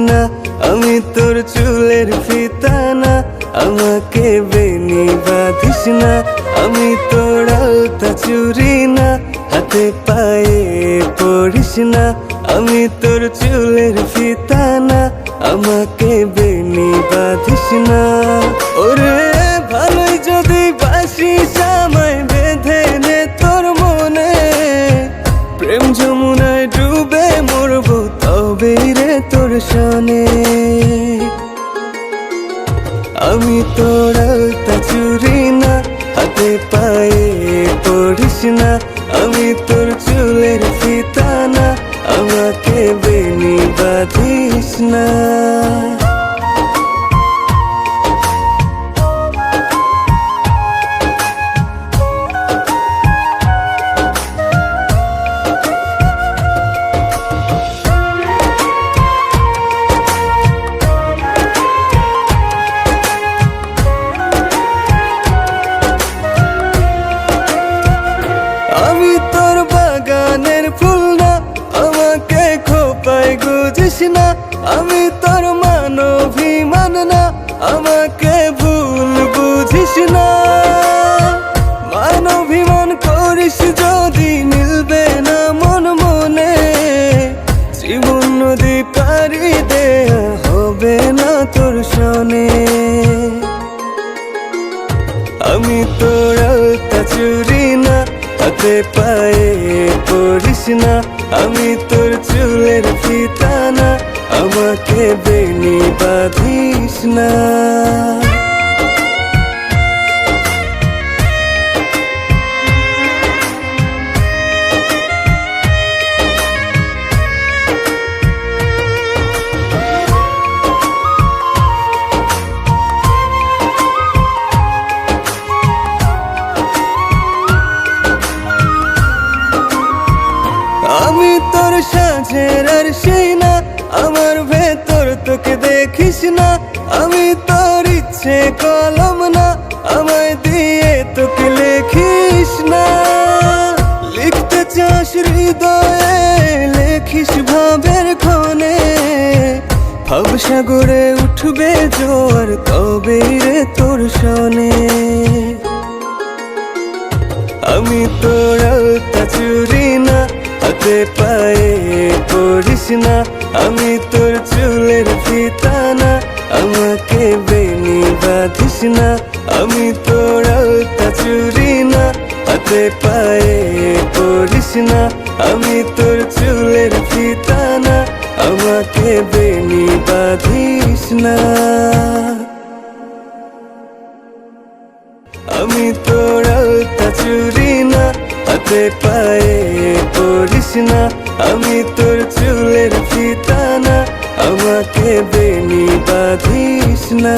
না, আমি তোর চুলের ফিতা না, আমাকে বেনি বাঁধিস না। আমি তোর আলতা চুরি না, হাতে পায়ে পড়িস না। আমি তোর চুলের ফিতা না, আমাকে বেনি বাঁধিস না। ওরে ভালোই যদি বাসিস আমায় বেঁধে নে তোর মনে, প্রেম যমুনায় ডুবে মরবো তবে রে তোর সনে। আমি তোর আলতা চুরি না, হাতে পায়ে পড়িস না। আমি তোর চুলের ফিতা না, আমাকে বেনি বাঁধিস না। আমি তোর বাগানের ফুল না, আমাকে খোপায় গুজিস না। আমি তোর মানভিমান না, আমাকে ভুল বুঝিস না। মানভিমান করিস যদি মিলবে না মন মনে, জীবন নদী পারি দেয়া হবে না তোর সনে। আমি তোর আলতা চুরি না, হাতে পায়ে পড়িস না। আমি তোর চুলের ফিতা না, আমাকে বেনি বাঁধিস না। আমি তোর সাজের আর সেই না, আমার ভেতর তোকে দেখিস না। আমি তোর ইচ্ছে কলম না, আমায় দিয়ে তোকে লেখিস না। লিখতে চাস হৃদয়ে, লেখিস ভাবের ক্ষণে। ভাবসাগরে উঠবে জোয়ার তবে রে তোর সনে। আমি তোর আলতা চুরি না, হাতে পায়ে পড়িস না। আমি তোর চুলের ফিতা না, আমাকে বেনি বাঁধিস না। আমি তোর আলতা চুরি না, হাতে পায়ে পড়িস না। আমি তোর চুলের ফিতা না, আমাকে বেনি বাঁধিস না। আমি তোর আলতা চুরি না, হাতে পায়ে পড়িস না। আমি তোর চুলের ফিতা না, আমাকে বেনি বাঁধিস না।